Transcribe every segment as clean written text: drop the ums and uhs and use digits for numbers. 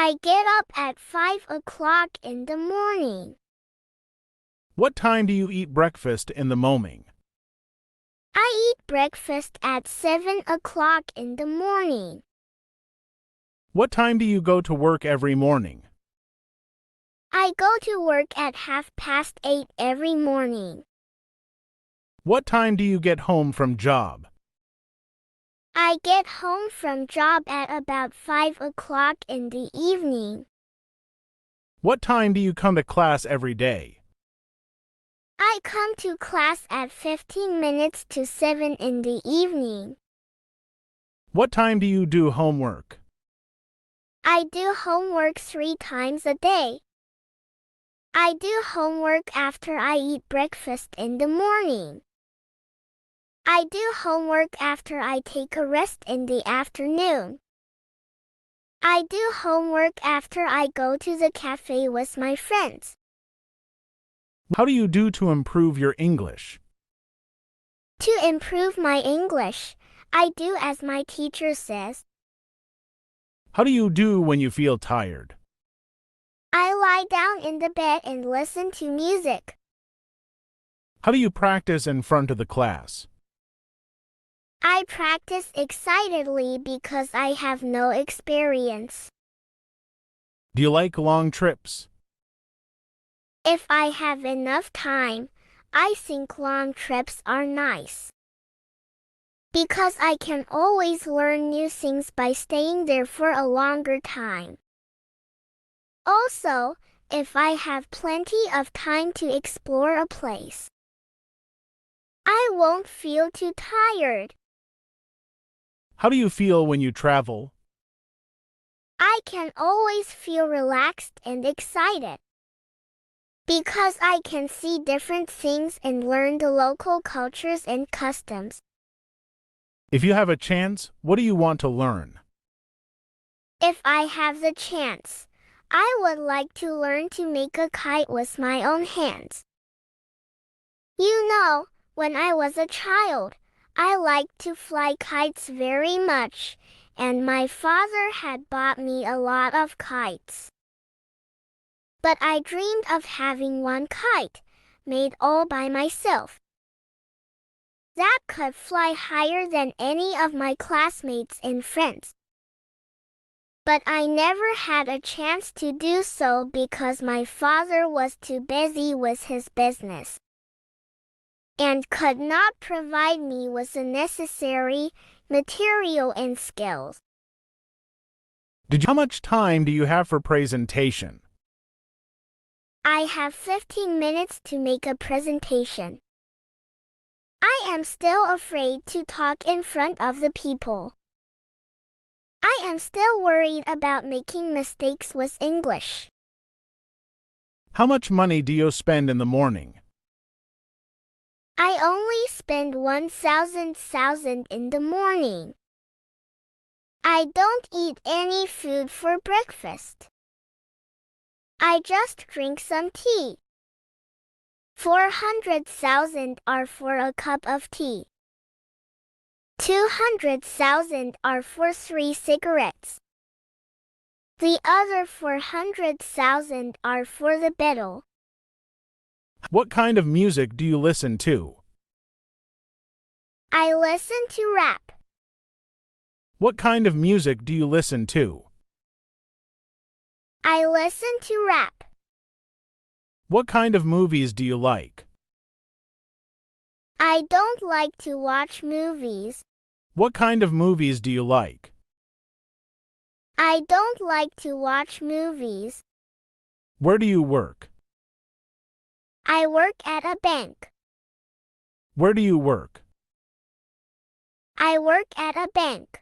I get up at 5 o'clock in the morning. What time do you eat breakfast in the morning? I eat breakfast at 7 o'clock in the morning. What time do you go to work every morning? I go to work at 8:30 every morning. What time do you get home from job? I get home from job at about 5 o'clock in the evening. What time do you come to class every day? I come to class at 15 minutes to 7 in the evening. What time do you do homework? I do homework 3 times a day. I do homework after I eat breakfast in the morning. I do homework after I take a rest in the afternoon. I do homework after I go to the cafe with my friends. How do you do to improve your English? To improve my English, I do as my teacher says. How do you do when you feel tired? I lie down in the bed and listen to music. How do you practice in front of the class? I practice excitedly because I have no experience. Do you like long trips? If I have enough time, I think long trips are nice. Because I can always learn new things by staying there for a longer time. Also, if I have plenty of time to explore a place, I won't feel too tired. How do you feel when you travel? I can always feel relaxed and excited. Because I can see different things and learn the local cultures and customs. If you have a chance, what do you want to learn? If I have the chance, I would like to learn to make a kite with my own hands. You know, when I was a child, I liked to fly kites very much, and my father had bought me a lot of kites. But I dreamed of having one kite, made all by myself, that could fly higher than any of my classmates and friends. But I never had a chance to do so because my father was too busy with his business and could not provide me with the necessary material and skills. How much time do you have for presentation? I have 15 minutes to make a presentation. I am still afraid to talk in front of the people. I am still worried about making mistakes with English. How much money do you spend in the morning? I only spend 1,000 in the morning. I don't eat any food for breakfast. I just drink some tea. 400,000 are for a cup of tea. 200,000 are for 3 cigarettes. The other 400,000 are for the betel. What kind of music do you listen to? I listen to rap. What kind of music do you listen to? I listen to rap. What kind of movies do you like? I don't like to watch movies. What kind of movies do you like? I don't like to watch movies. Where do you work? I work at a bank. Where do you work? I work at a bank.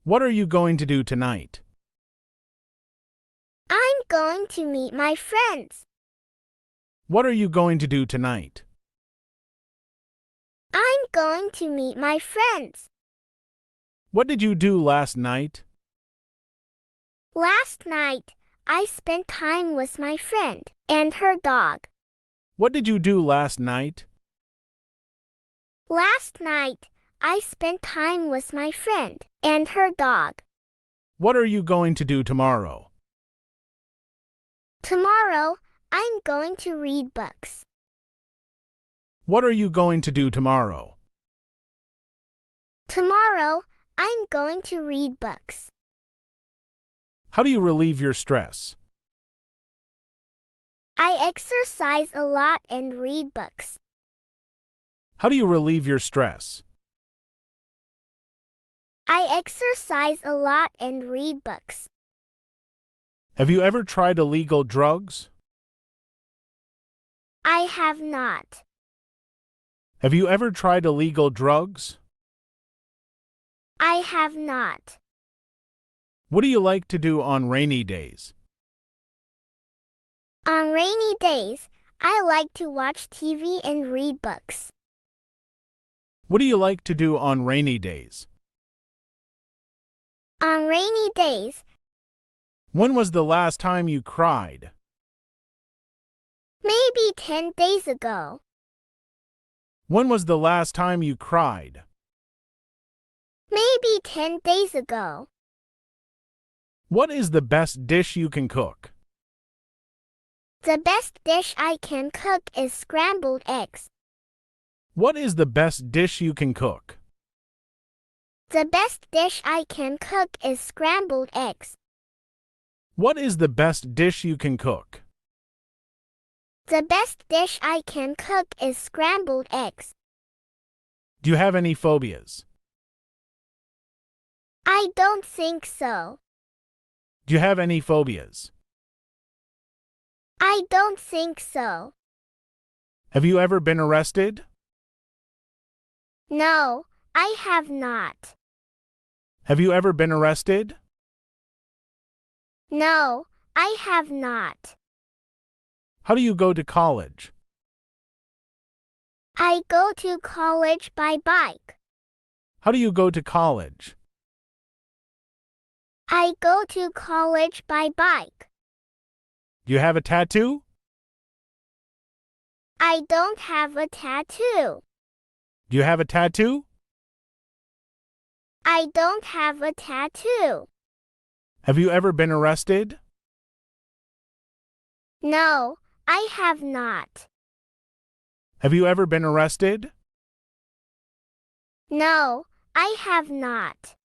What are you going to do tonight? I'm going to meet my friends. What are you going to do tonight? I'm going to meet my friends. What did you do last night? Last night, I spent time with my friend and her dog. What did you do last night? Last night, I spent time with my friend and her dog. What are you going to do tomorrow? Tomorrow, I'm going to read books. What are you going to do tomorrow? Tomorrow, I'm going to read books. How do you relieve your stress? I exercise a lot and read books. How do you relieve your stress? I exercise a lot and read books. Have you ever tried illegal drugs? I have not. Have you ever tried illegal drugs? I have not. What do you like to do on rainy days? On rainy days, I like to watch TV and read books. What do you like to do on rainy days? On rainy days, When was the last time you cried? maybe 10 days ago. When was the last time you cried? Maybe 10 days ago. What is the best dish you can cook? The best dish I can cook is scrambled eggs. What is the best dish you can cook? The best dish I can cook is scrambled eggs. What is the best dish you can cook? The best dish I can cook is scrambled eggs. Do you have any phobias? I don't think so. Do you have any phobias? I don't think so. Have you ever been arrested? No, I have not. Have you ever been arrested? No, I have not. How do you go to college? I go to college by bike. How do you go to college? I go to college by bike. Do you have a tattoo? I don't have a tattoo. Do you have a tattoo? I don't have a tattoo. Have you ever been arrested? No, I have not. Have you ever been arrested? No, I have not.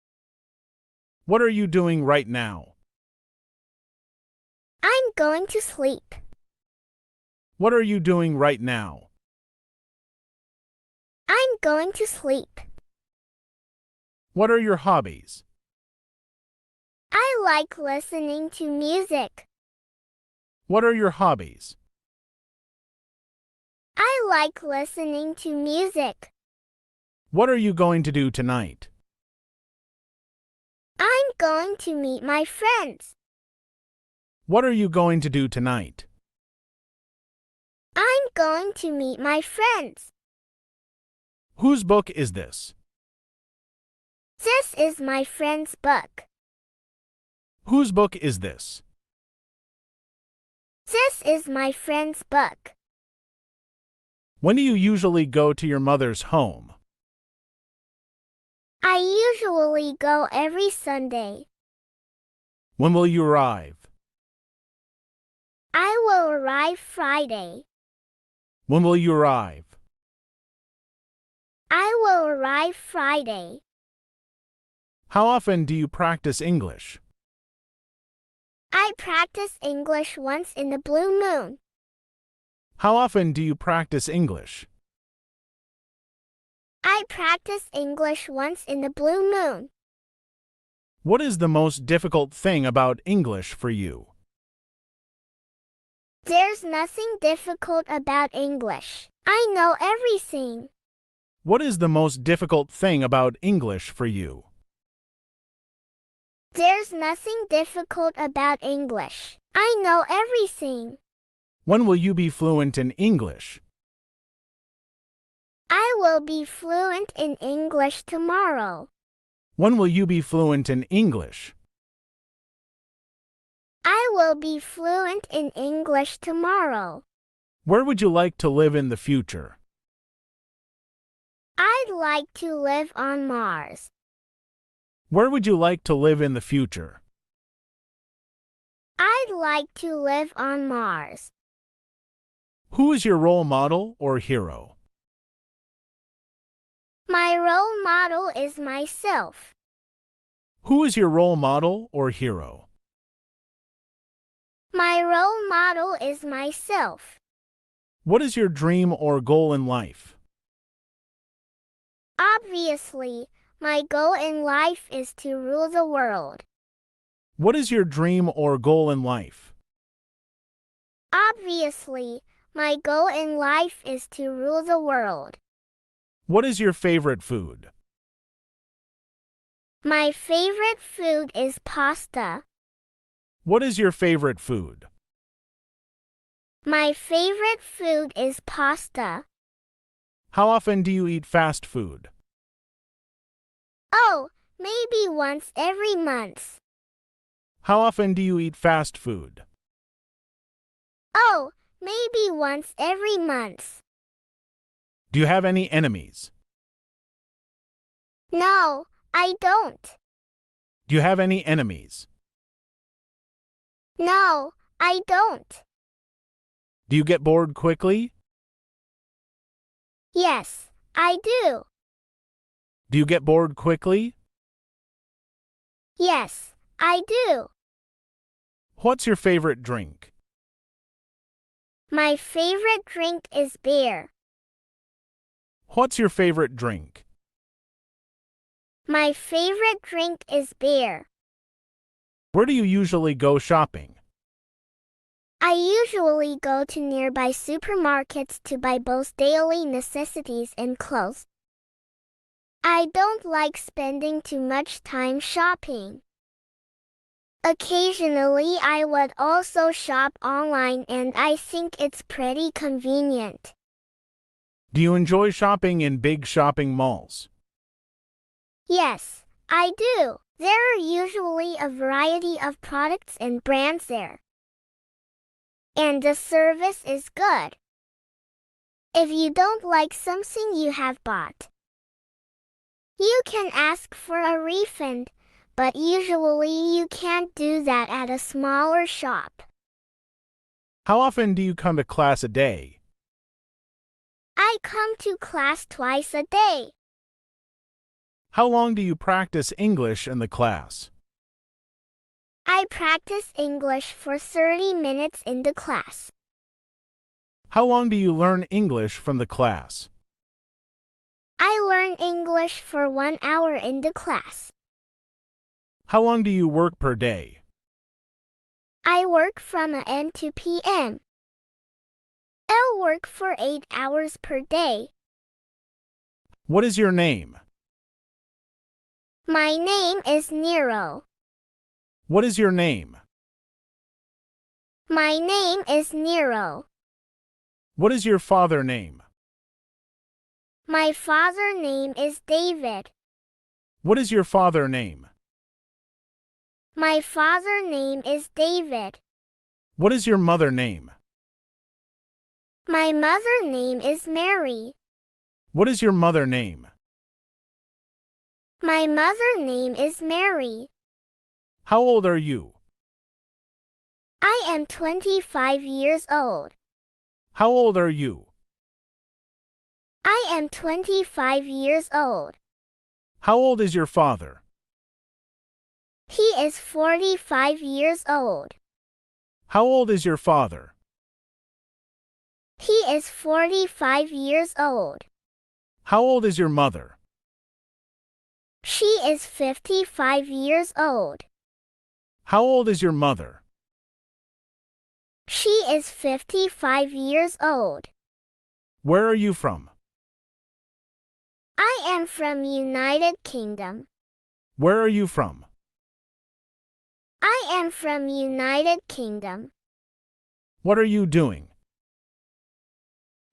What are you doing right now? I'm going to sleep. What are you doing right now? I'm going to sleep. What are your hobbies? I like listening to music. What are your hobbies? I like listening to music. What are you going to do tonight? I'm going to meet my friends. What are you going to do tonight? I'm going to meet my friends. Whose book is this? This is my friend's book. Whose book is this? This is my friend's book. When do you usually go to your mother's home? I usually go every Sunday. When will you arrive? I will arrive Friday. When will you arrive? I will arrive Friday. How often do you practice English? I practice English once in the blue moon. How often do you practice English? I practice English once in the blue moon. What is the most difficult thing about English for you? There's nothing difficult about English. I know everything. What is the most difficult thing about English for you? There's nothing difficult about English. I know everything. When will you be fluent in English? I will be fluent in English tomorrow. When will you be fluent in English? I will be fluent in English tomorrow. Where would you like to live in the future? I'd like to live on Mars. Where would you like to live in the future? I'd like to live on Mars. Who is your role model or hero? My role model is myself. Who is your role model or hero? My role model is myself. What is your dream or goal in life? Obviously, my goal in life is to rule the world. What is your dream or goal in life? Obviously, my goal in life is to rule the world. What is your favorite food? My favorite food is pasta. What is your favorite food? My favorite food is pasta. How often do you eat fast food? Oh, maybe once every month. How often do you eat fast food? Oh, maybe once every month. Do you have any enemies? No, I don't. Do you have any enemies? No, I don't. Do you get bored quickly? Yes, I do. Do you get bored quickly? Yes, I do. What's your favorite drink? My favorite drink is beer. What's your favorite drink? My favorite drink is beer. Where do you usually go shopping? I usually go to nearby supermarkets to buy both daily necessities and clothes. I don't like spending too much time shopping. Occasionally, I would also shop online, and I think it's pretty convenient. Do you enjoy shopping in big shopping malls? Yes, I do. There are usually a variety of products and brands there. And the service is good. If you don't like something you have bought, you can ask for a refund, but usually you can't do that at a smaller shop. How often do you come to class a day? I come to class twice a day. How long do you practice English in the class? I practice English for 30 minutes in the class. How long do you learn English from the class? I learn English for 1 hour in the class. How long do you work per day? I work from AM to PM. I'll work for 8 hours per day. What is your name? My name is Nero. What is your name? My name is Nero. What is your father's name? My father's name is David. What is your father's name? My father's name is David. What is your mother's name? My mother's name is Mary. What is your mother's name? My mother's name is Mary. How old are you? I am 25 years old. How old are you? I am 25 years old. How old is your father? He is 45 years old. How old is your father? He is 45 years old. How old is your mother? She is 55 years old. How old is your mother? She is 55 years old. Where are you from? I am from United Kingdom. Where are you from? I am from United Kingdom. What are you doing?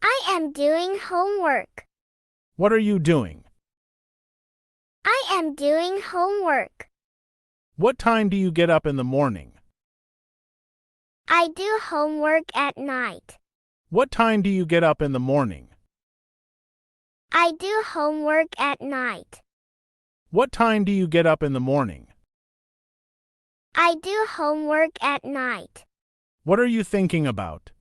I am doing homework. What are you doing? I am doing homework. What time do you get up in the morning? I do homework at night. What time do you get up in the morning? I do homework at night. What time do you get up in the morning? I do homework at night. What are you thinking about?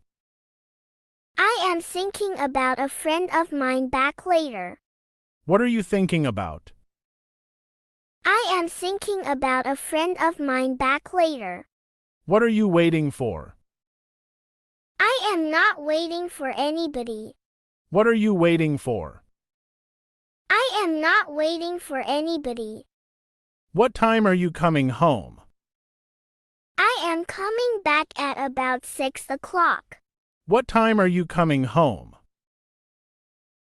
I am thinking about a friend of mine back later. What are you thinking about? I am thinking about a friend of mine back later. What are you waiting for? I am not waiting for anybody. What are you waiting for? I am not waiting for anybody. What time are you coming home? I am coming back at about 6 o'clock. What time are you coming home?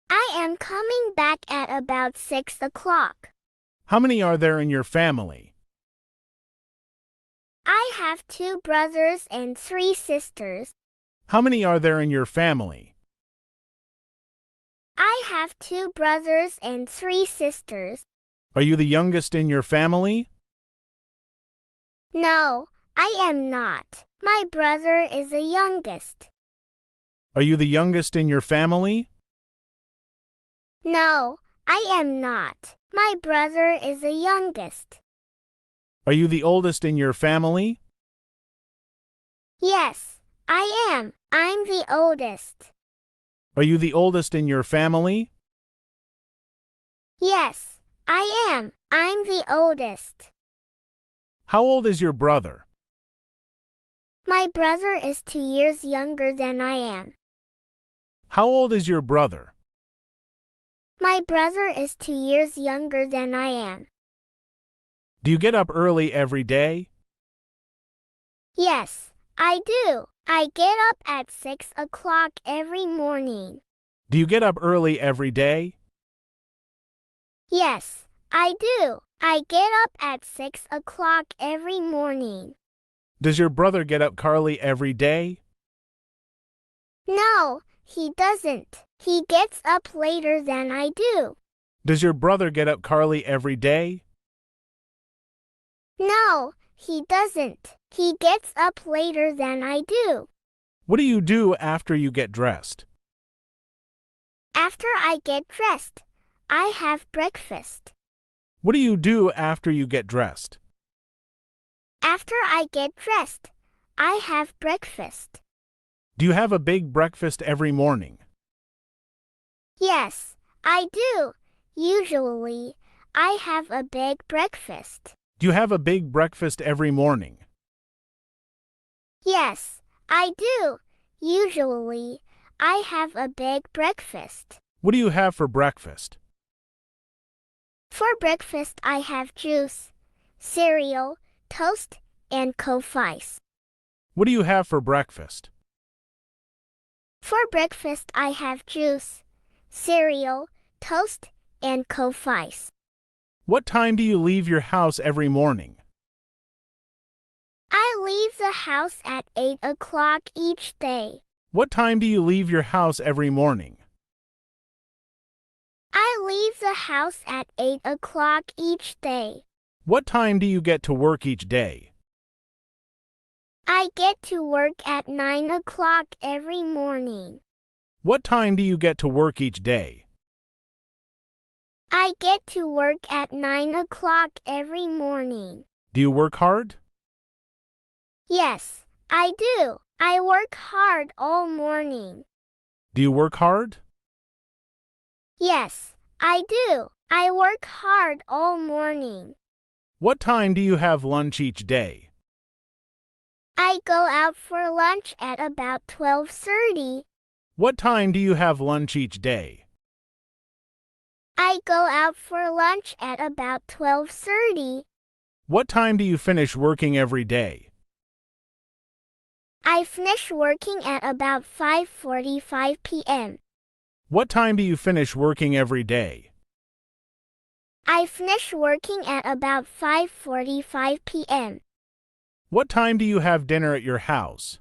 I am coming back at about 6 o'clock. How many are there in your family? I have 2 brothers and 3 sisters. How many are there in your family? I have 2 brothers and 3 sisters. Are you the youngest in your family? No, I am not. My brother is the youngest. Are you the youngest in your family? No, I am not. My brother is the youngest. Are you the oldest in your family? Yes, I am. I'm the oldest. Are you the oldest in your family? Yes, I am. I'm the oldest. How old is your brother? My brother is 2 years younger than I am. How old is your brother? My brother is 2 years younger than I am. Do you get up early every day? Yes, I do. I get up at 6 o'clock every morning. Do you get up early every day? Yes, I do. I get up at 6 o'clock every morning. Does your brother get up early every day? No, he doesn't. He gets up later than I do. Does your brother get up early every day? No, he doesn't. He gets up later than I do. What do you do after you get dressed? After I get dressed, I have breakfast. What do you do after you get dressed? After I get dressed, I have breakfast. Do you have a big breakfast every morning? Yes, I do. Usually, I have a big breakfast. Do you have a big breakfast every morning? Yes, I do. Usually, I have a big breakfast. What do you have for breakfast? For breakfast, I have juice, cereal, toast, and coffee. What do you have for breakfast? For breakfast, I have juice, cereal, toast, and coffee. What time do you leave your house every morning? I leave the house at 8 o'clock each day. What time do you leave your house every morning? I leave the house at 8 o'clock each day. What time do you get to work each day? I get to work at 9 o'clock every morning. What time do you get to work each day? I get to work at 9 o'clock every morning. Do you work hard? Yes, I do. I work hard all morning. Do you work hard? Yes, I do. I work hard all morning. What time do you have lunch each day? I go out for lunch at about 12:30. What time do you have lunch each day? I go out for lunch at about 12:30. What time do you finish working every day? I finish working at about 5:45 p.m. What time do you finish working every day? I finish working at about 5:45 p.m. What time do you have dinner at your house?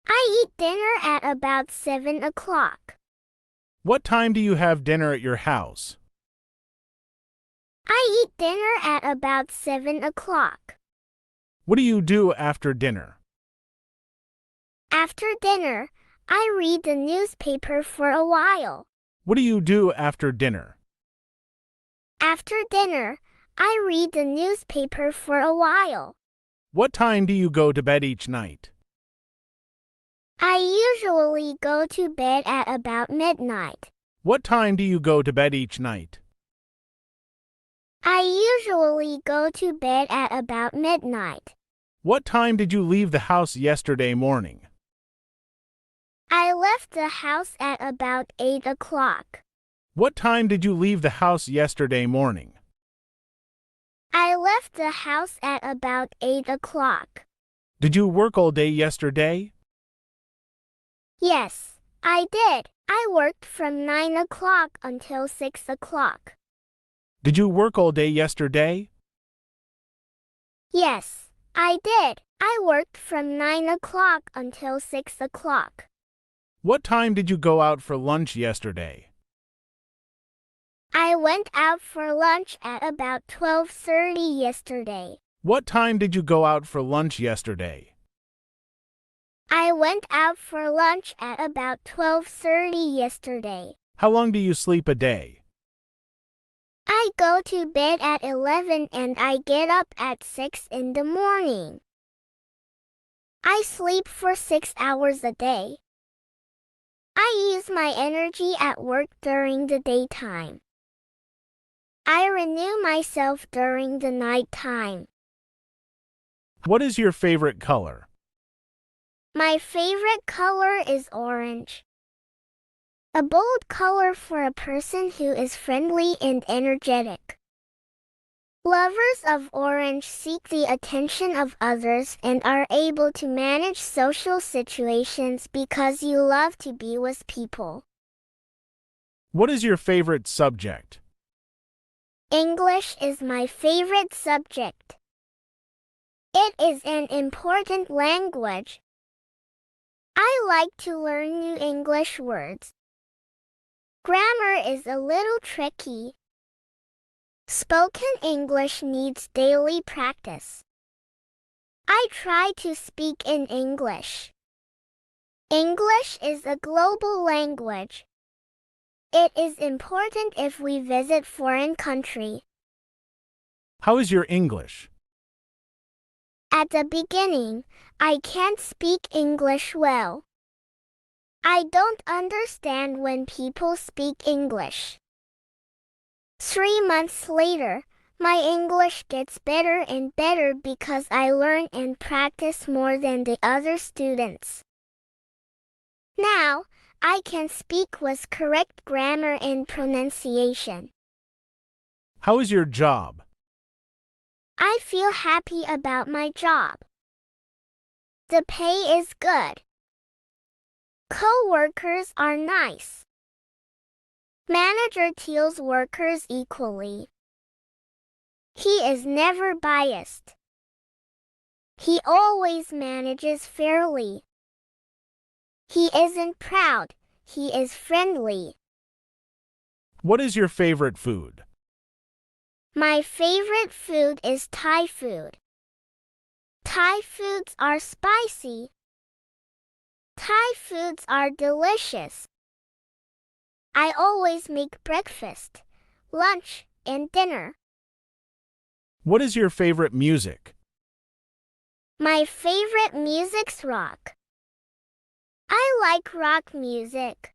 I eat dinner at about 7 o'clock. What time do you have dinner at your house? I eat dinner at about 7 o'clock. What do you do after dinner? After dinner, I read the newspaper for a while. What do you do after dinner? After dinner, I read the newspaper for a while. What time do you go to bed each night? I usually go to bed at about midnight. What time do you go to bed each night? I usually go to bed at about midnight. What time did you leave the house yesterday morning? I left the house at about 8 o'clock. What time did you leave the house yesterday morning? I left the house at about 8 o'clock. Did you work all day yesterday? Yes, I did. I worked from 9 o'clock until 6 o'clock. Did you work all day yesterday? Yes, I did. I worked from 9 o'clock until 6 o'clock. What time did you go out for lunch yesterday? I went out for lunch at about 12:30 yesterday. What time did you go out for lunch yesterday? I went out for lunch at about 12:30 yesterday. How long do you sleep a day? I go to bed at 11 and I get up at 6 in the morning. I sleep for 6 hours a day. I use my energy at work during the daytime. I renew myself during the night time. What is your favorite color? My favorite color is orange. A bold color for a person who is friendly and energetic. Lovers of orange seek the attention of others and are able to manage social situations because you love to be with people. What is your favorite subject? English is my favorite subject. It is an important language. I like to learn new English words. Grammar is a little tricky. Spoken English needs daily practice. I try to speak in English. English is a global language. It is important if we visit foreign country. How is your English? At the beginning, I can't speak English well. I don't understand when people speak English. 3 months later, my English gets better and better because I learn and practice more than the other students. Now, I can speak with correct grammar and pronunciation. How is your job? I feel happy about my job. The pay is good. Co-workers are nice. Manager treats workers equally. He is never biased. He always manages fairly. He isn't proud, he is friendly. What is your favorite food? My favorite food is Thai food. Thai foods are spicy. Thai foods are delicious. I always make breakfast, lunch, and dinner. What is your favorite music? My favorite music's rock. I like rock music.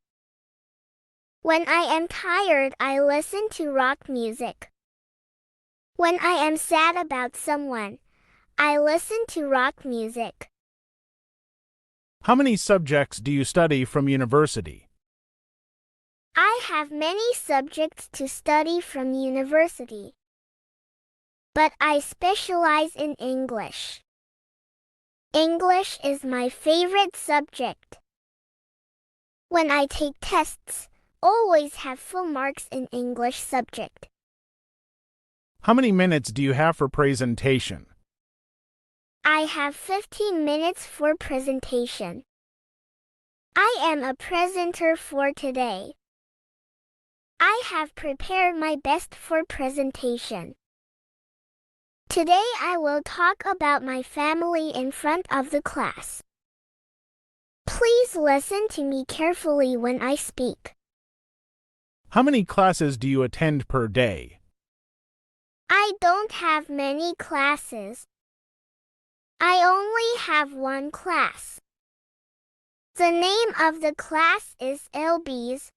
When I am tired, I listen to rock music. When I am sad about someone, I listen to rock music. How many subjects do you study from university? I have many subjects to study from university, but I specialize in English. English is my favorite subject. When I take tests, always have full marks in English subject. How many minutes do you have for presentation? I have 15 minutes for presentation. I am a presenter for today. I have prepared my best for presentation. Today I will talk about my family in front of the class. Please listen to me carefully when I speak. How many classes do you attend per day? I don't have many classes. I only have one class. The name of the class is LBS.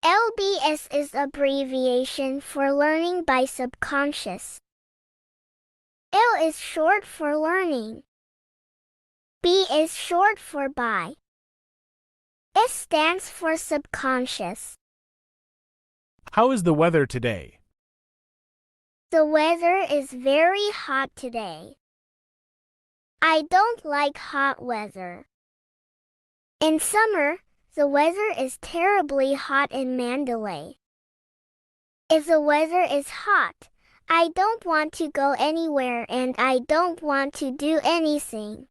LBS is abbreviation for learning by subconscious. L is short for learning. B is short for by. S stands for subconscious. How is the weather today? The weather is very hot today. I don't like hot weather. In summer, the weather is terribly hot in Mandalay. If the weather is hot, I don't want to go anywhere and I don't want to do anything.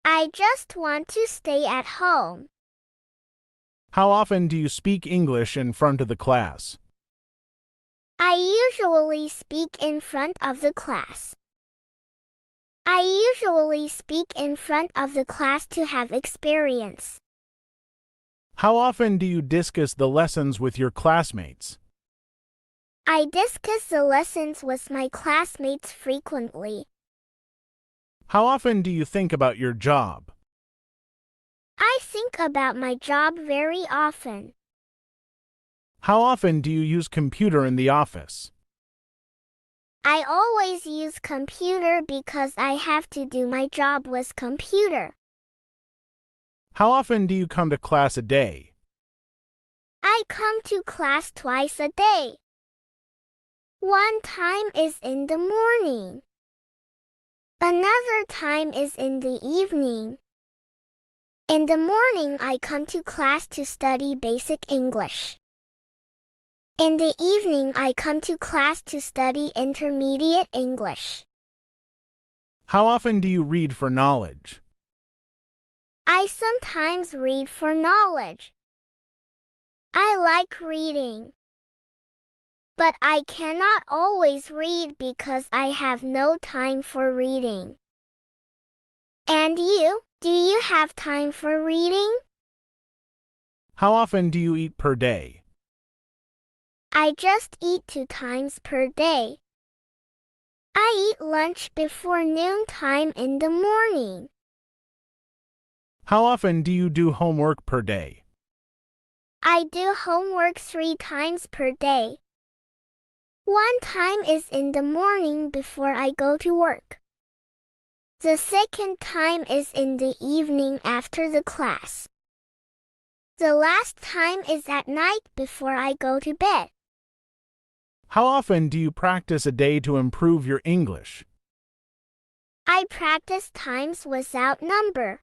I just want to stay at home. How often do you speak English in front of the class? I usually speak in front of the class. I usually speak in front of the class to have experience. How often do you discuss the lessons with your classmates? I discuss the lessons with my classmates frequently. How often do you think about your job? I think about my job very often. How often do you use computer in the office? I always use computer because I have to do my job with computer. How often do you come to class a day? I come to class twice a day. One time is in the morning. Another time is in the evening. In the morning, I come to class to study basic English. In the evening, I come to class to study intermediate English. How often do you read for knowledge? I sometimes read for knowledge. I like reading. But I cannot always read because I have no time for reading. And you, do you have time for reading? How often do you eat per day? I just eat 2 times per day. I eat lunch before noontime in the morning. How often do you do homework per day? I do homework 3 times per day. One time is in the morning before I go to work. The second time is in the evening after the class. The last time is at night before I go to bed. How often do you practice a day to improve your English? I practice times without number.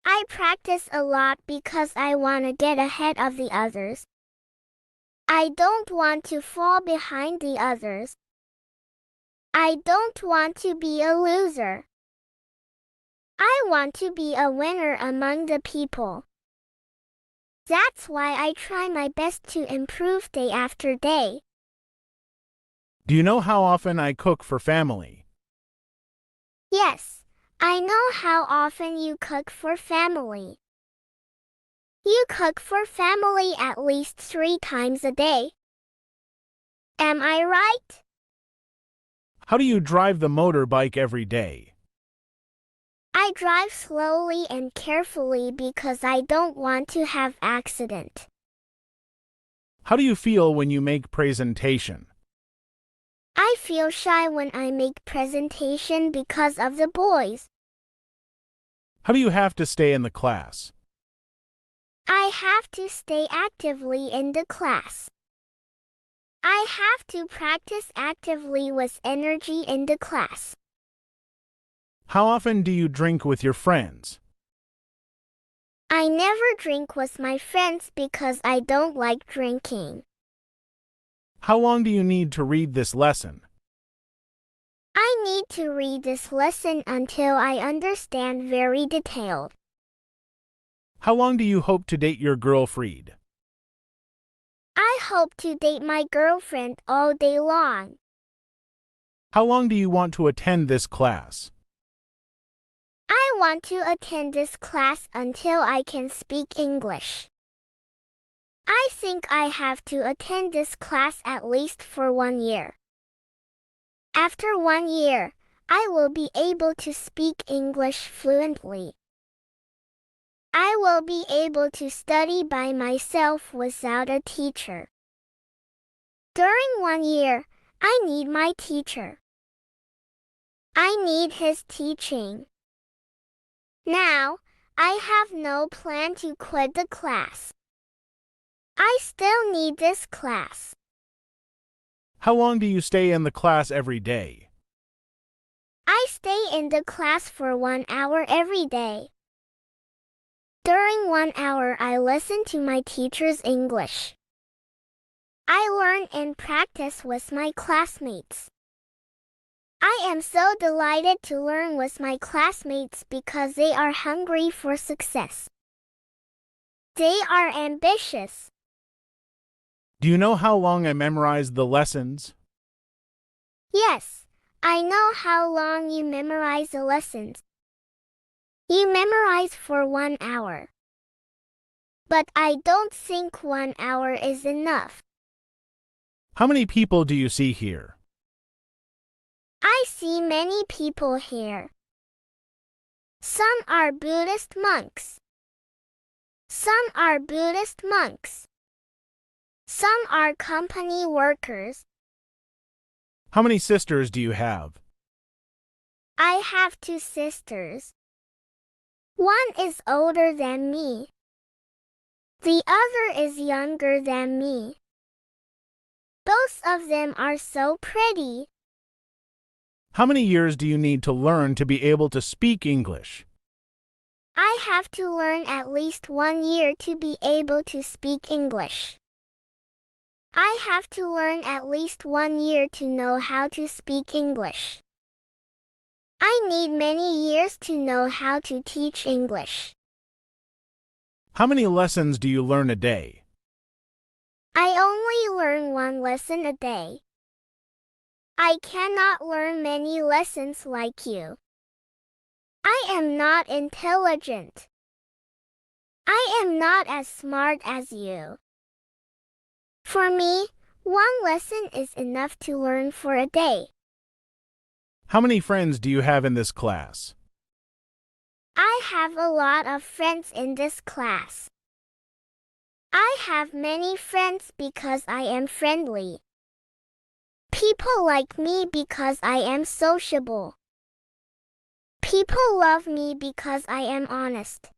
I practice a lot because I want to get ahead of the others. I don't want to fall behind the others. I don't want to be a loser. I want to be a winner among the people. That's why I try my best to improve day after day. Do you know how often I cook for family? Yes, I know how often you cook for family. You cook for family at least 3 times a day. Am I right? How do you drive the motorbike every day? I drive slowly and carefully because I don't want to have accident. How do you feel when you make presentation? I feel shy when I make presentation because of the boys. How do you have to stay in the class? I have to stay actively in the class. I have to practice actively with energy in the class. How often do you drink with your friends? I never drink with my friends because I don't like drinking. How long do you need to read this lesson? I need to read this lesson until I understand very detailed. How long do you hope to date your girlfriend? I hope to date my girlfriend all day long. How long do you want to attend this class? I want to attend this class until I can speak English. I think I have to attend this class at least for 1 year. After 1 year, I will be able to speak English fluently. I will be able to study by myself without a teacher. During 1 year, I need my teacher. I need his teaching. Now, I have no plan to quit the class. I still need this class. How long do you stay in the class every day? I stay in the class for 1 hour every day. During 1 hour, I listen to my teacher's English. I learn and practice with my classmates. I am so delighted to learn with my classmates because they are hungry for success. They are ambitious. Do you know how long I memorized the lessons? Yes, I know how long you memorize the lessons. You memorize for 1 hour. But I don't think 1 hour is enough. How many people do you see here? I see many people here. Some are Buddhist monks. Some are Buddhist monks. Some are company workers. How many sisters do you have? I have 2 sisters. One is older than me. The other is younger than me. Both of them are so pretty. How many years do you need to learn to be able to speak English? I have to learn at least 1 year to be able to speak English. I have to learn at least 1 year to know how to speak English. I need many years to know how to teach English. How many lessons do you learn a day? I only learn 1 lesson a day. I cannot learn many lessons like you. I am not intelligent. I am not as smart as you. For me, 1 lesson is enough to learn for a day. How many friends do you have in this class? I have a lot of friends in this class. I have many friends because I am friendly. People like me because I am sociable. People love me because I am honest.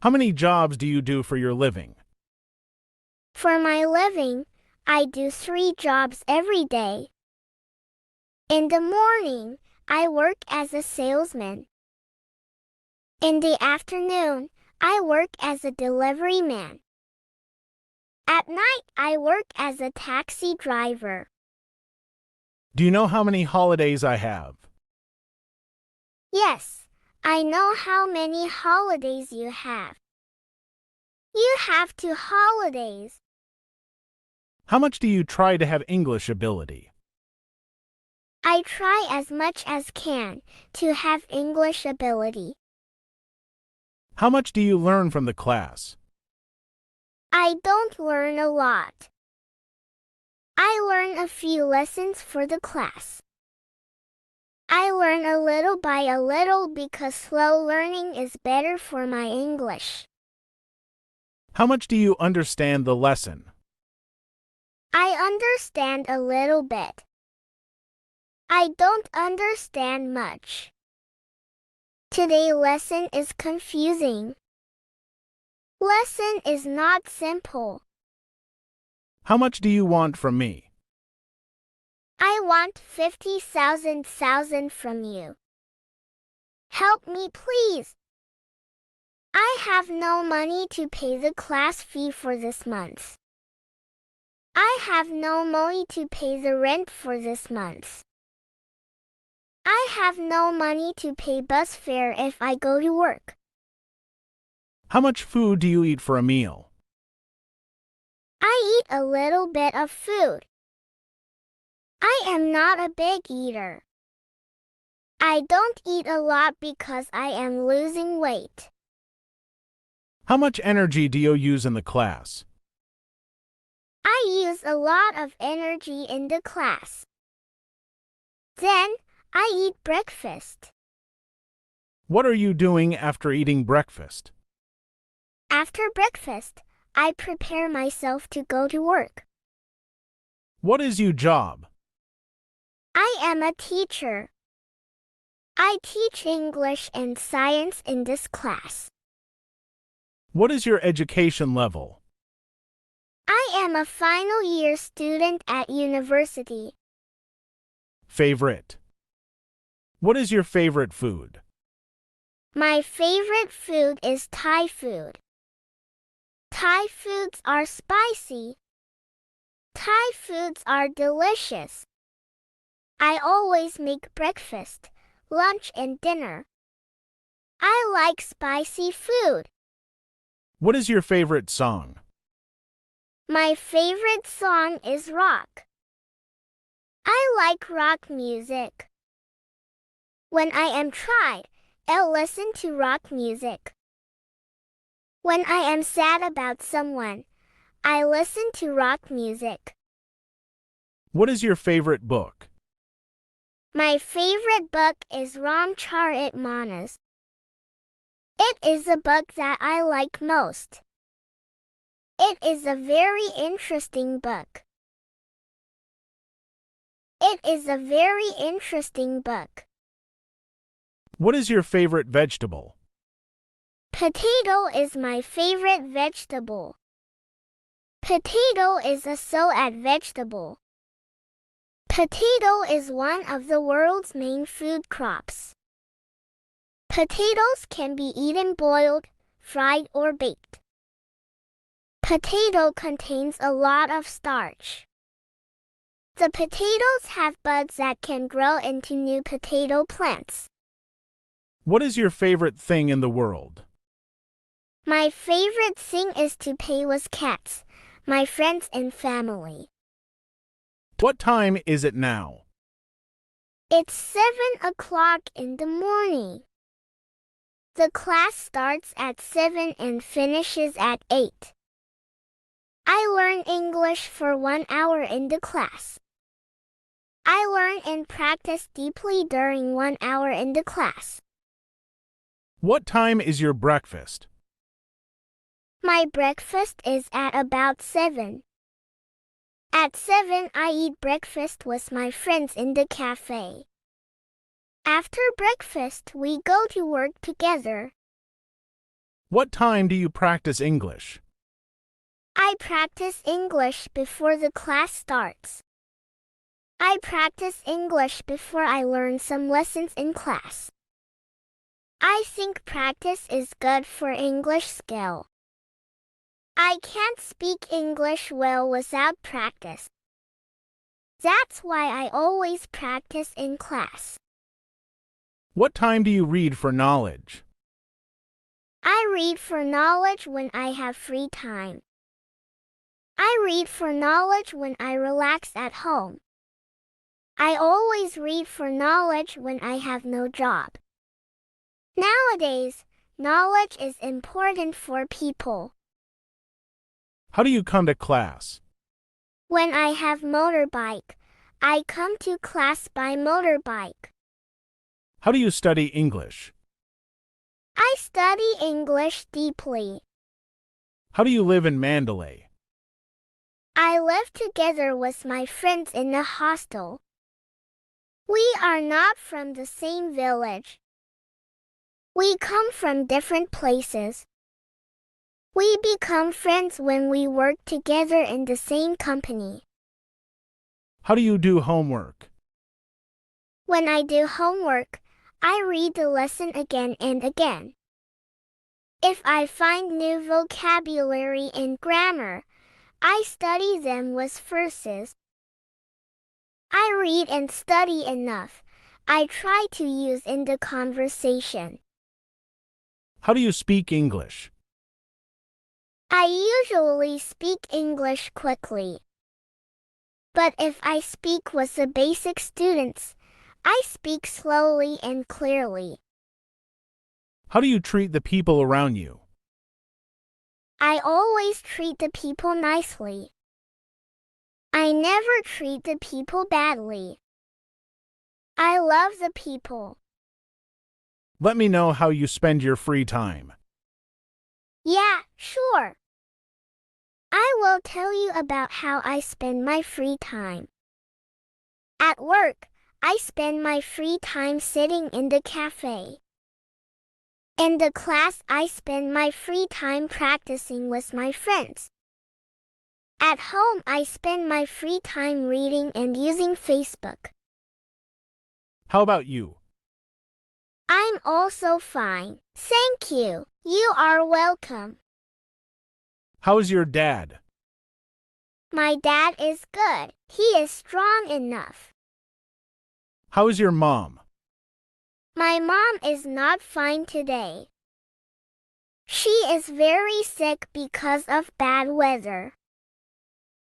How many jobs do you do for your living? For my living, I do 3 jobs every day. In the morning, I work as a salesman. In the afternoon, I work as a delivery man. At night, I work as a taxi driver. Do you know how many holidays I have? Yes, I know how many holidays you have. You have 2 holidays. How much do you try to have English ability? I try as much as can to have English ability. How much do you learn from the class? I don't learn a lot. I learn a few lessons for the class. I learn a little by a little because slow learning is better for my English. How much do you understand the lesson? I understand a little bit. I don't understand much. Today's lesson is confusing. Lesson is not simple. How much do you want from me? I want 50,000 from you. Help me, please. I have no money to pay the class fee for this month. I have no money to pay the rent for this month. I have no money to pay bus fare if I go to work. How much food do you eat for a meal? I eat a little bit of food. I am not a big eater. I don't eat a lot because I am losing weight. How much energy do you use in the class? I use a lot of energy in the class. Then, I eat breakfast. What are you doing after eating breakfast? After breakfast, I prepare myself to go to work. What is your job? I am a teacher. I teach English and science in this class. What is your education level? I am a final year student at university. Favorite. What is your favorite food? My favorite food is Thai food. Thai foods are spicy. Thai foods are delicious. I always make breakfast, lunch, and dinner. I like spicy food. What is your favorite song? My favorite song is rock. I like rock music. When I am tired, I'll listen to rock music. When I am sad about someone, I listen to rock music. What is your favorite book? My favorite book is Ramcharitmanas. It is a book that I like most. It is a very interesting book. It is a very interesting book. What is your favorite vegetable? Potato is my favorite vegetable. Potato is a salad vegetable. Potato is one of the world's main food crops. Potatoes can be eaten boiled, fried, or baked. Potato contains a lot of starch. The potatoes have buds that can grow into new potato plants. What is your favorite thing in the world? My favorite thing is to play with cats, my friends and family. What time is it now? It's 7 o'clock in the morning. The class starts at 7 and finishes at 8. I learn English for 1 hour in the class. I learn and practice deeply during 1 hour in the class. What time is your breakfast? My breakfast is at about 7. At 7, I eat breakfast with my friends in the cafe. After breakfast, we go to work together. What time do you practice English? I practice English before the class starts. I practice English before I learn some lessons in class. I think practice is good for English skill. I can't speak English well without practice. That's why I always practice in class. What time do you read for knowledge? I read for knowledge when I have free time. I read for knowledge when I relax at home. I always read for knowledge when I have no job. Nowadays, knowledge is important for people. How do you come to class? When I have motorbike, I come to class by motorbike. How do you study English? I study English deeply. How do you live in Mandalay? I live together with my friends in a hostel. We are not from the same village. We come from different places. We become friends when we work together in the same company. How do you do homework? When I do homework, I read the lesson again and again. If I find new vocabulary and grammar, I study them with verses. I read and study enough. I try to use in the conversation. How do you speak English? I usually speak English quickly. But if I speak with the basic students, I speak slowly and clearly. How do you treat the people around you? I always treat the people nicely. I never treat the people badly. I love the people. Let me know how you spend your free time. Yeah, sure. I will tell you about how I spend my free time. At work, I spend my free time sitting in the cafe. In the class, I spend my free time practicing with my friends. At home, I spend my free time reading and using Facebook. How about you? I'm also fine. Thank you. You are welcome. How's your dad? My dad is good. He is strong enough. How's your mom? My mom is not fine today. She is very sick because of bad weather.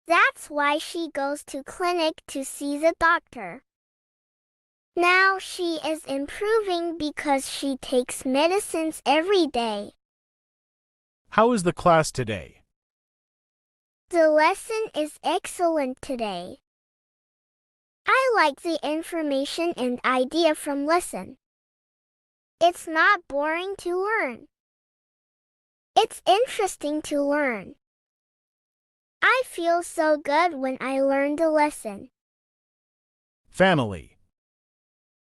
That's why she goes to clinic to see the doctor. Now she is improving because she takes medicines every day. How is the class today? The lesson is excellent today. I like the information and idea from lesson. It's not boring to learn. It's interesting to learn. I feel so good when I learn the lesson. Family.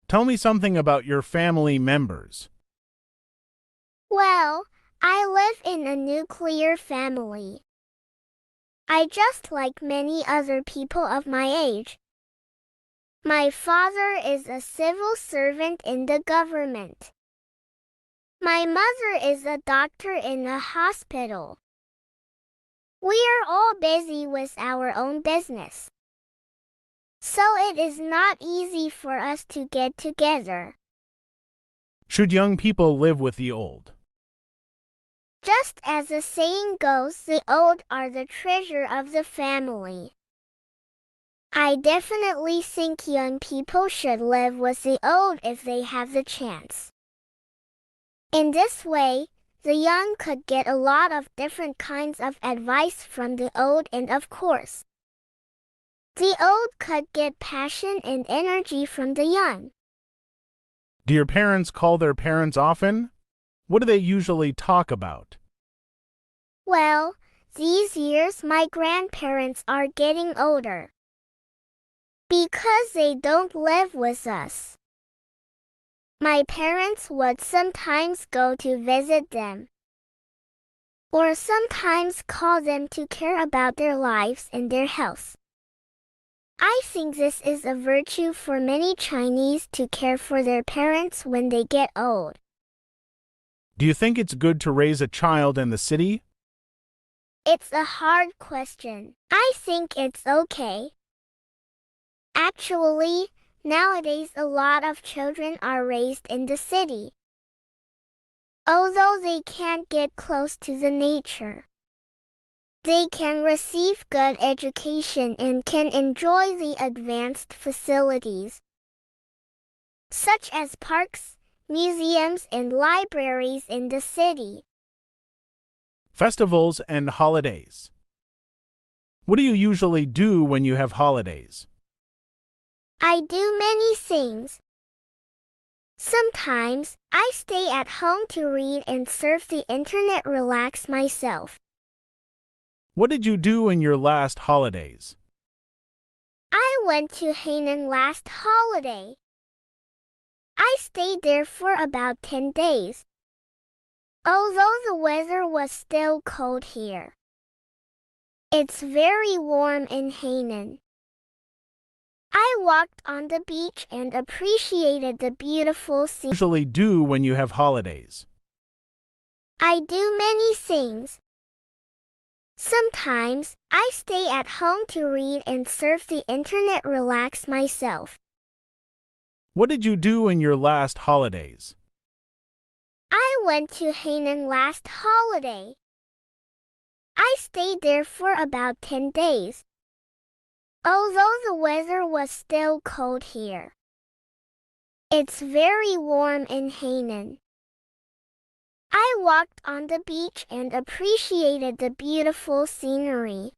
Tell me something about your family members. Well, I live in a nuclear family. I just like many other people of my age. My father is a civil servant in the government. My mother is a doctor in a hospital. We are all busy with our own business. So it is not easy for us to get together. Should young people live with the old? Just as the saying goes, the old are the treasure of the family. I definitely think young people should live with the old if they have the chance. In this way, the young could get a lot of different kinds of advice from the old, and of course, the old could get passion and energy from the young. Do your parents call their parents often? What do they usually talk about? Well, these years my grandparents are getting older. Because they don't live with us. My parents would sometimes go to visit them, or sometimes call them to care about their lives and their health. I think this is a virtue for many Chinese to care for their parents when they get old. Do you think it's good to raise a child in the city? It's a hard question. I think it's okay. Actually, nowadays a lot of children are raised in the city. Although they can't get close to the nature, they can receive good education and can enjoy the advanced facilities, such as parks, museums, and libraries in the city. Festivals and holidays. What do you usually do when you have holidays? I do many things. Sometimes, I stay at home to read and surf the internet, relax myself. What did you do in your last holidays? I went to Hainan last holiday. I stayed there for about 10 days. Although the weather was still cold here. It's very warm in Hainan. I walked on the beach and appreciated the beautiful sea. Usually do when you have holidays? I do many things. Sometimes, I stay at home to read and surf the internet, relax myself. What did you do in your last holidays? I went to Hainan last holiday. I stayed there for about 10 days. Although the weather was still cold here. It's very warm in Hainan. I walked on the beach and appreciated the beautiful scenery.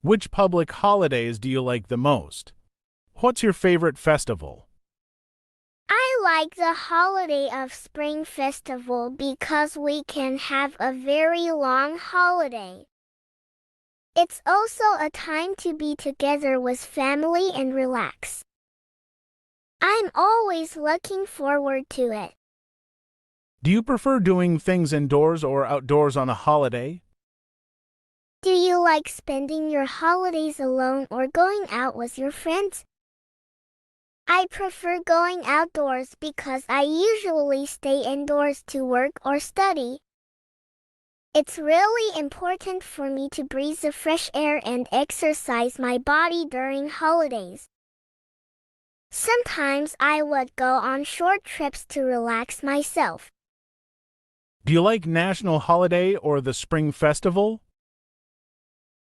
Which public holidays do you like the most? What's your favorite festival? I like the holiday of Spring Festival because we can have a very long holiday. It's also a time to be together with family and relax. I'm always looking forward to it. Do you prefer doing things indoors or outdoors on a holiday? Do you like spending your holidays alone or going out with your friends? I prefer going outdoors because I usually stay indoors to work or study. It's really important for me to breathe the fresh air and exercise my body during holidays. Sometimes I would go on short trips to relax myself. Do you like National Holiday or the Spring Festival?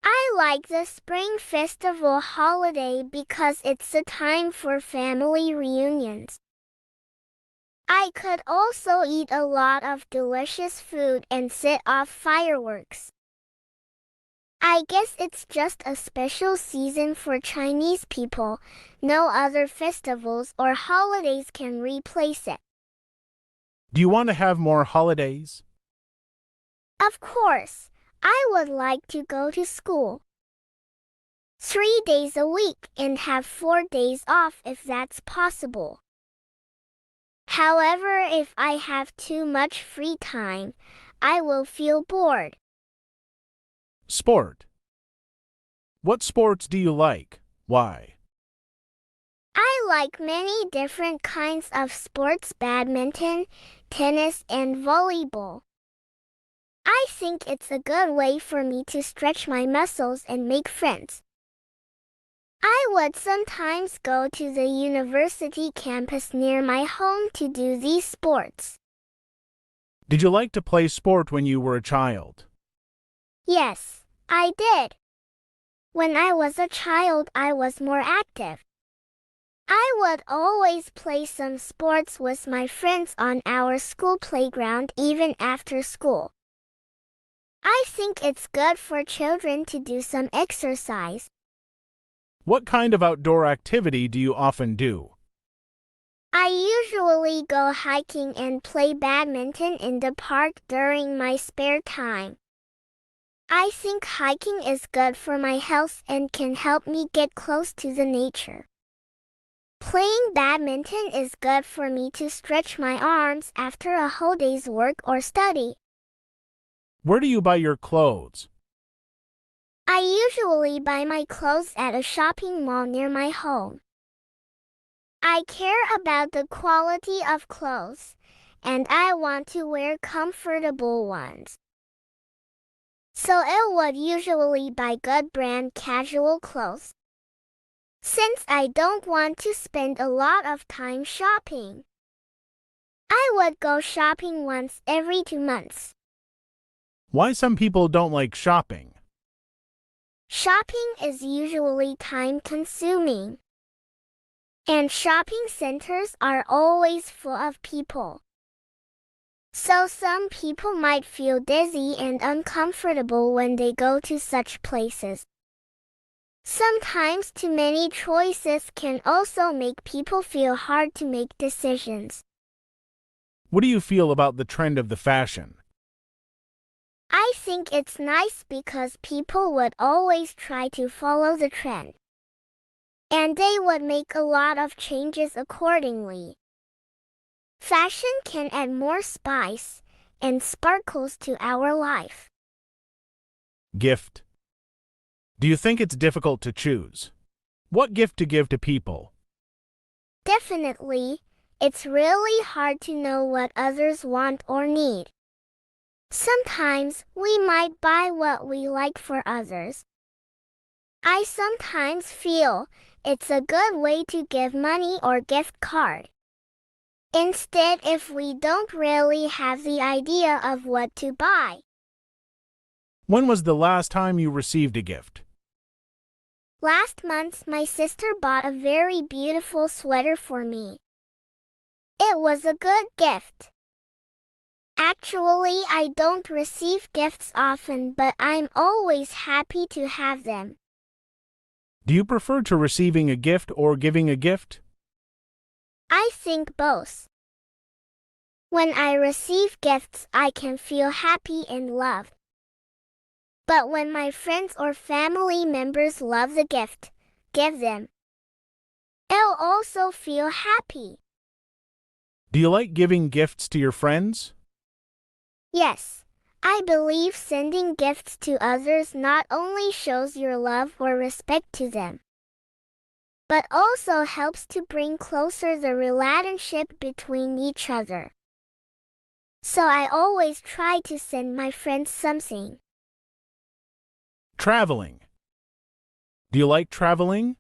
I like the Spring Festival holiday because it's a time for family reunions. I could also eat a lot of delicious food and set off fireworks. I guess it's just a special season for Chinese people. No other festivals or holidays can replace it. Do you want to have more holidays? Of course, I would like to go to school 3 days a week and have 4 days off if that's possible. However, if I have too much free time, I will feel bored. Sport. What sports do you like? Why? I like many different kinds of sports: badminton, tennis, and volleyball. I think it's a good way for me to stretch my muscles and make friends. I would sometimes go to the university campus near my home to do these sports. Did you like to play sport when you were a child? Yes, I did. When I was a child, I was more active. I would always play some sports with my friends on our school playground even after school. I think it's good for children to do some exercise. What kind of outdoor activity do you often do? I usually go hiking and play badminton in the park during my spare time. I think hiking is good for my health and can help me get close to the nature. Playing badminton is good for me to stretch my arms after a whole day's work or study. Where do you buy your clothes? I usually buy my clothes at a shopping mall near my home. I care about the quality of clothes, and I want to wear comfortable ones. So I would usually buy good brand casual clothes, since I don't want to spend a lot of time shopping. I would go shopping once every 2 months. Why some people don't like shopping? Shopping is usually time-consuming, and shopping centers are always full of people. So some people might feel dizzy and uncomfortable when they go to such places. Sometimes too many choices can also make people feel hard to make decisions. What do you feel about the trend of the fashion? I think it's nice because people would always try to follow the trend, and they would make a lot of changes accordingly. Fashion can add more spice and sparkles to our life. Gift. Do you think it's difficult to choose? What gift to give to people? Definitely, it's really hard to know what others want or need. Sometimes we might buy what we like for others. I sometimes feel it's a good way to give money or gift card. Instead, if we don't really have the idea of what to buy. When was the last time you received a gift? Last month, my sister bought a very beautiful sweater for me. It was a good gift. Actually, I don't receive gifts often, but I'm always happy to have them. Do you prefer to receiving a gift or giving a gift? I think both. When I receive gifts, I can feel happy and loved. But when my friends or family members love the gift, give them, I'll also feel happy. Do you like giving gifts to your friends? Yes, I believe sending gifts to others not only shows your love or respect to them, but also helps to bring closer the relationship between each other. So I always try to send my friends something. Traveling. Do you like traveling?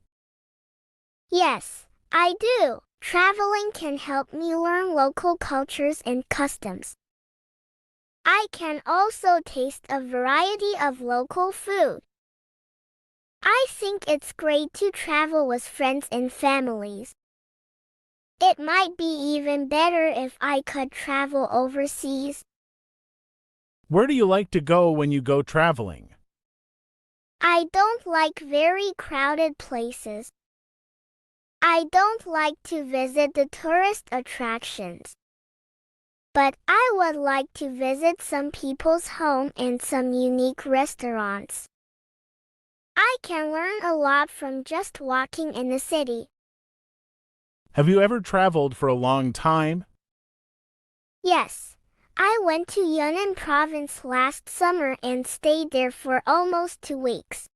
Yes, I do. Traveling can help me learn local cultures and customs. I can also taste a variety of local food. I think it's great to travel with friends and families. It might be even better if I could travel overseas. Where do you like to go when you go traveling? I don't like very crowded places. I don't like to visit the tourist attractions. But I would like to visit some people's home and some unique restaurants. I can learn a lot from just walking in the city. Have you ever traveled for a long time? Yes, I went to Yunnan province last summer and stayed there for almost 2 weeks.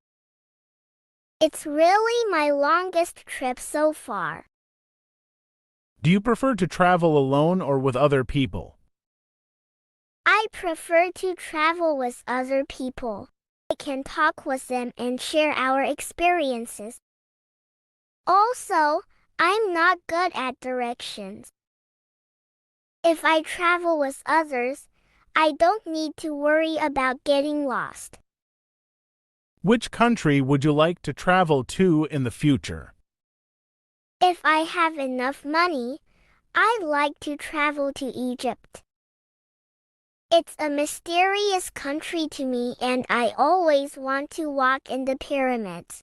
It's really my longest trip so far. Do you prefer to travel alone or with other people? I prefer to travel with other people. I can talk with them and share our experiences. Also, I'm not good at directions. If I travel with others, I don't need to worry about getting lost. Which country would you like to travel to in the future? If I have enough money, I'd like to travel to Egypt. It's a mysterious country to me and I always want to walk in the pyramids.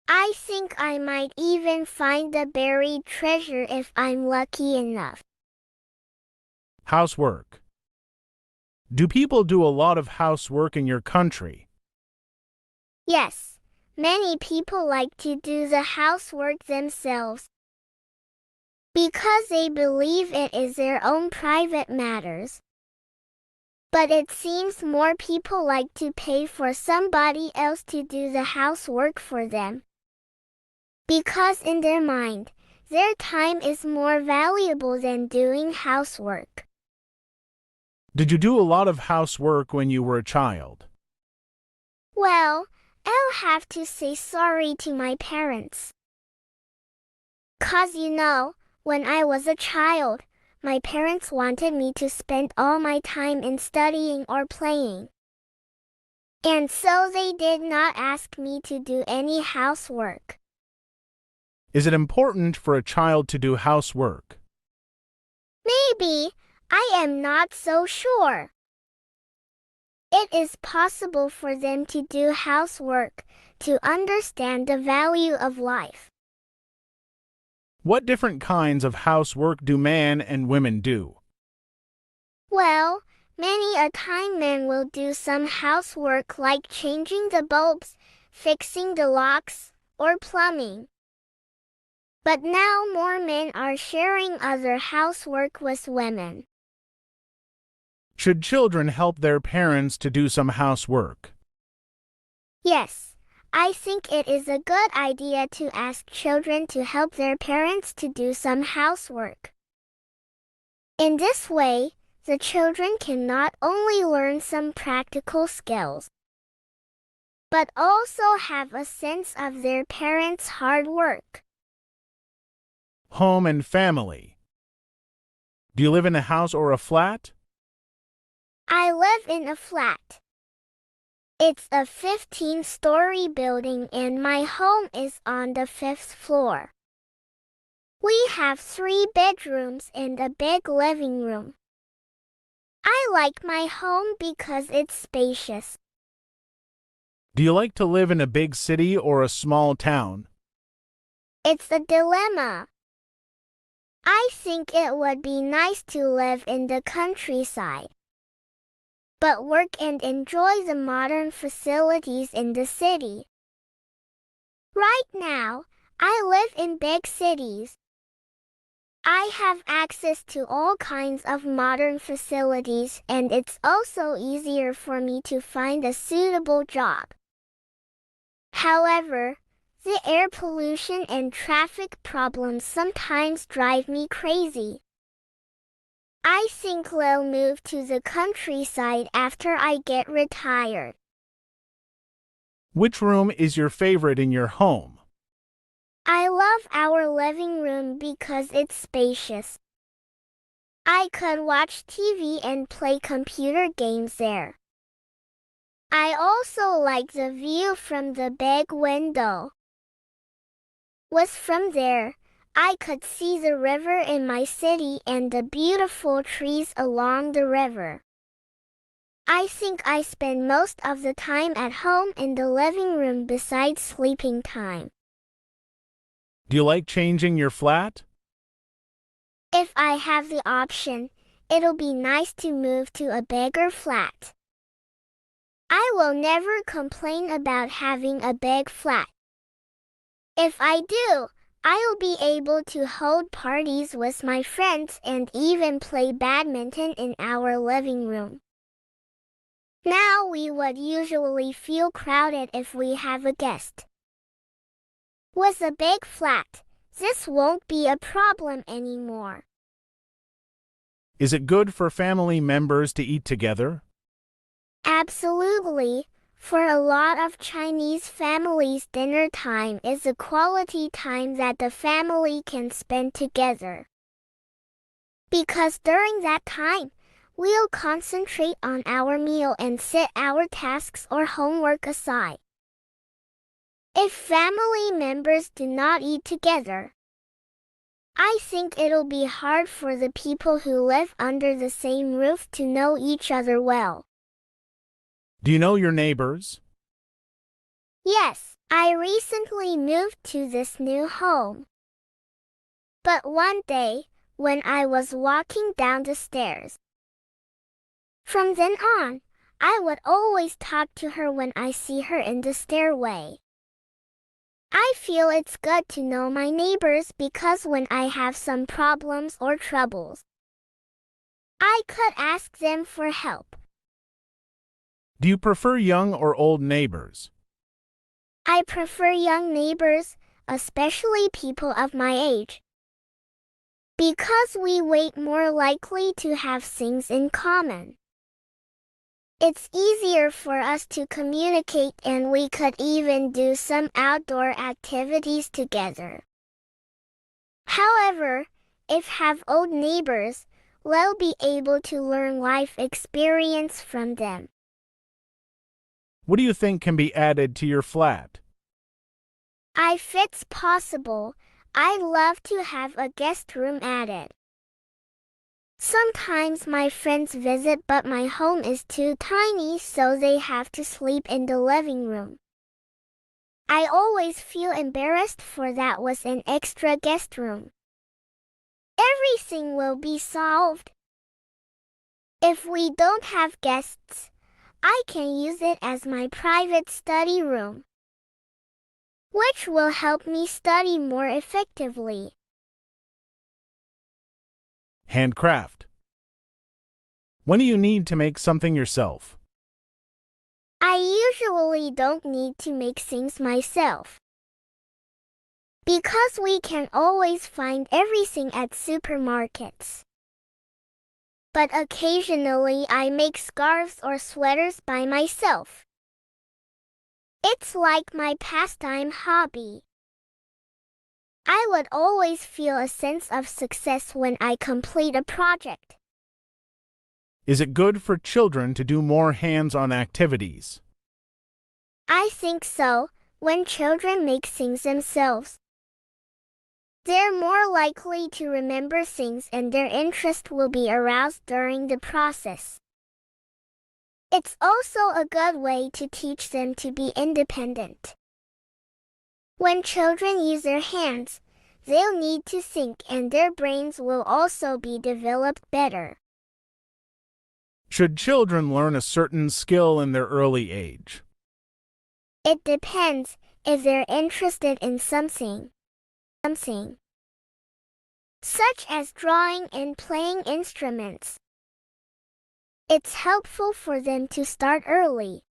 I think I might even find the buried treasure if I'm lucky enough. Housework. Do people do a lot of housework in your country? Yes, many people like to do the housework themselves because they believe it is their own private matters. But it seems more people like to pay for somebody else to do the housework for them. Because in their mind, their time is more valuable than doing housework. Did you do a lot of housework when you were a child? Well, I'll have to say sorry to my parents. 'Cause when I was a child, my parents wanted me to spend all my time in studying or playing. And so they did not ask me to do any housework. Is it important for a child to do housework? Maybe, I am not so sure. It is possible for them to do housework to understand the value of life. What different kinds of housework do men and women do? Well, many a time men will do some housework like changing the bulbs, fixing the locks, or plumbing. But now more men are sharing other housework with women. Should children help their parents to do some housework? Yes, I think it is a good idea to ask children to help their parents to do some housework. In this way, the children can not only learn some practical skills, but also have a sense of their parents' hard work. Home and family. Do you live in a house or a flat? I live in a flat. It's a 15-story building and my home is on the 5th floor. We have 3 bedrooms and a big living room. I like my home because it's spacious. Do you like to live in a big city or a small town? It's a dilemma. I think it would be nice to live in the countryside, but work and enjoy the modern facilities in the city. Right now, I live in big cities. I have access to all kinds of modern facilities, and it's also easier for me to find a suitable job. However, the air pollution and traffic problems sometimes drive me crazy. I think I'll move to the countryside after I get retired. Which room is your favorite in your home? I love our living room because it's spacious. I could watch TV and play computer games there. I also like the view from the big window. From there, I could see the river in my city and the beautiful trees along the river. I think I spend most of the time at home in the living room besides sleeping time. Do you like changing your flat? If I have the option, it'll be nice to move to a bigger flat. I will never complain about having a big flat. If I do, I'll be able to hold parties with my friends and even play badminton in our living room. Now we would usually feel crowded if we have a guest. With a big flat, this won't be a problem anymore. Is it good for family members to eat together? Absolutely. For a lot of Chinese families, dinner time is a quality time that the family can spend together. Because during that time, we'll concentrate on our meal and set our tasks or homework aside. If family members do not eat together, I think it'll be hard for the people who live under the same roof to know each other well. Do you know your neighbors? Yes, I recently moved to this new home. But one day, when I was walking down the stairs, from then on, I would always talk to her when I see her in the stairway. I feel it's good to know my neighbors because when I have some problems or troubles, I could ask them for help. Do you prefer young or old neighbors? I prefer young neighbors, especially people of my age, because we wait more likely to have things in common. It's easier for us to communicate and we could even do some outdoor activities together. However, if have old neighbors, we'll be able to learn life experience from them. What do you think can be added to your flat? If it's possible, I'd love to have a guest room added. Sometimes my friends visit but my home is too tiny so they have to sleep in the living room. I always feel embarrassed for that with an extra guest room. Everything will be solved. If we don't have guests, I can use it as my private study room, which will help me study more effectively. Handcraft. When do you need to make something yourself? I usually don't need to make things myself, because we can always find everything at supermarkets. But occasionally I make scarves or sweaters by myself. It's like my pastime hobby. I would always feel a sense of success when I complete a project. Is it good for children to do more hands-on activities? I think so, when children make things themselves. They're more likely to remember things and their interest will be aroused during the process. It's also a good way to teach them to be independent. When children use their hands, they'll need to think and their brains will also be developed better. Should children learn a certain skill in their early age? It depends if they're interested in something, such as drawing and playing instruments. It's helpful for them to start early.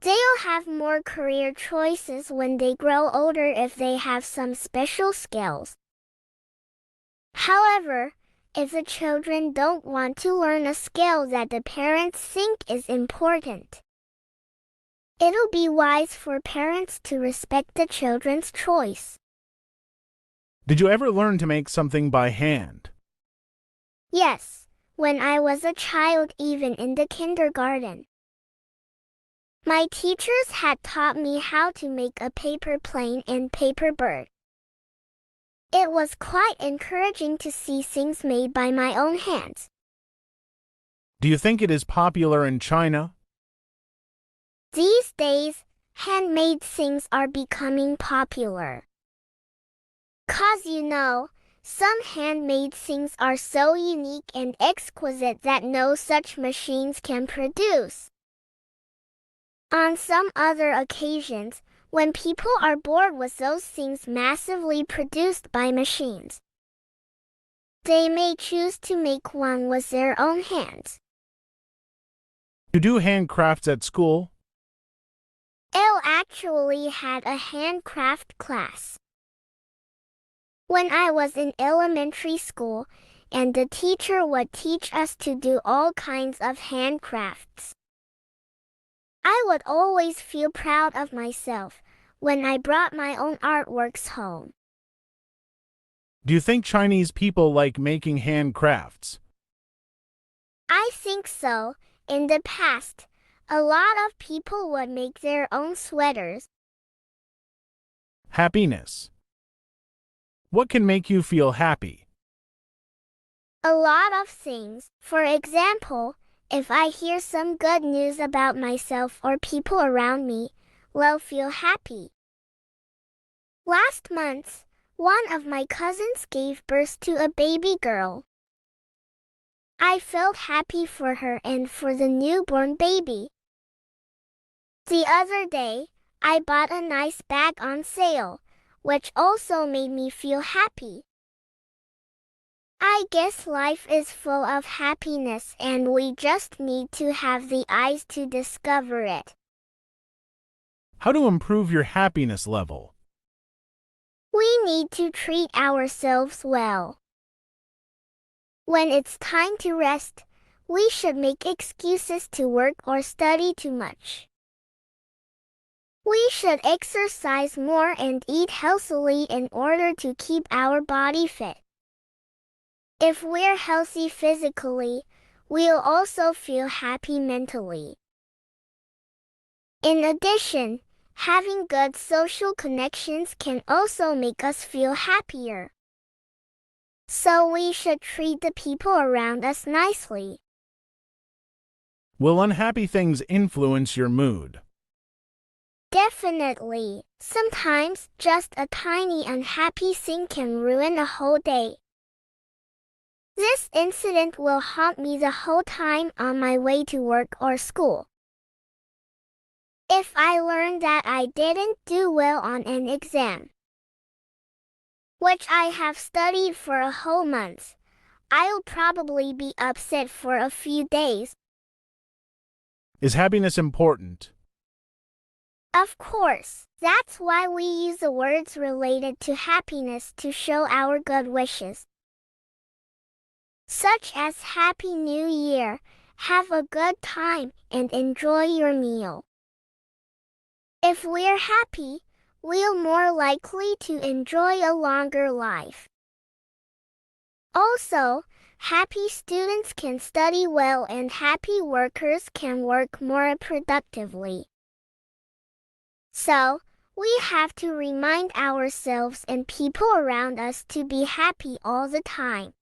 They'll have more career choices when they grow older if they have some special skills. However, if the children don't want to learn a skill that the parents think is important, it'll be wise for parents to respect the children's choice. Did you ever learn to make something by hand? Yes, when I was a child, even in the kindergarten. My teachers had taught me how to make a paper plane and paper bird. It was quite encouraging to see things made by my own hands. Do you think it is popular in China? These days, handmade things are becoming popular. 'Cause some handmade things are so unique and exquisite that no such machines can produce. On some other occasions, when people are bored with those things massively produced by machines, they may choose to make one with their own hands. You do handcrafts at school? Elle actually had a handcraft class when I was in elementary school, and the teacher would teach us to do all kinds of handcrafts. I would always feel proud of myself when I brought my own artworks home. Do you think Chinese people like making handcrafts? I think so. In the past, a lot of people would make their own sweaters. Happiness. What can make you feel happy? A lot of things. For example, if I hear some good news about myself or people around me, I'll feel happy. Last month, one of my cousins gave birth to a baby girl. I felt happy for her and for the newborn baby. The other day, I bought a nice bag on sale, which also made me feel happy. I guess life is full of happiness and we just need to have the eyes to discover it. How to improve your happiness level? We need to treat ourselves well. When it's time to rest, we should make excuses to work or study too much. We should exercise more and eat healthily in order to keep our body fit. If we're healthy physically, we'll also feel happy mentally. In addition, having good social connections can also make us feel happier. So we should treat the people around us nicely. Will unhappy things influence your mood? Definitely. Sometimes just a tiny unhappy thing can ruin a whole day. This incident will haunt me the whole time on my way to work or school. If I learn that I didn't do well on an exam, which I have studied for a whole month, I'll probably be upset for a few days. Is happiness important? Of course, that's why we use the words related to happiness to show our good wishes, such as Happy New Year, have a good time, and enjoy your meal. If we're happy, we're more likely to enjoy a longer life. Also, happy students can study well and happy workers can work more productively. So, We have to remind ourselves and people around us to be happy all the time.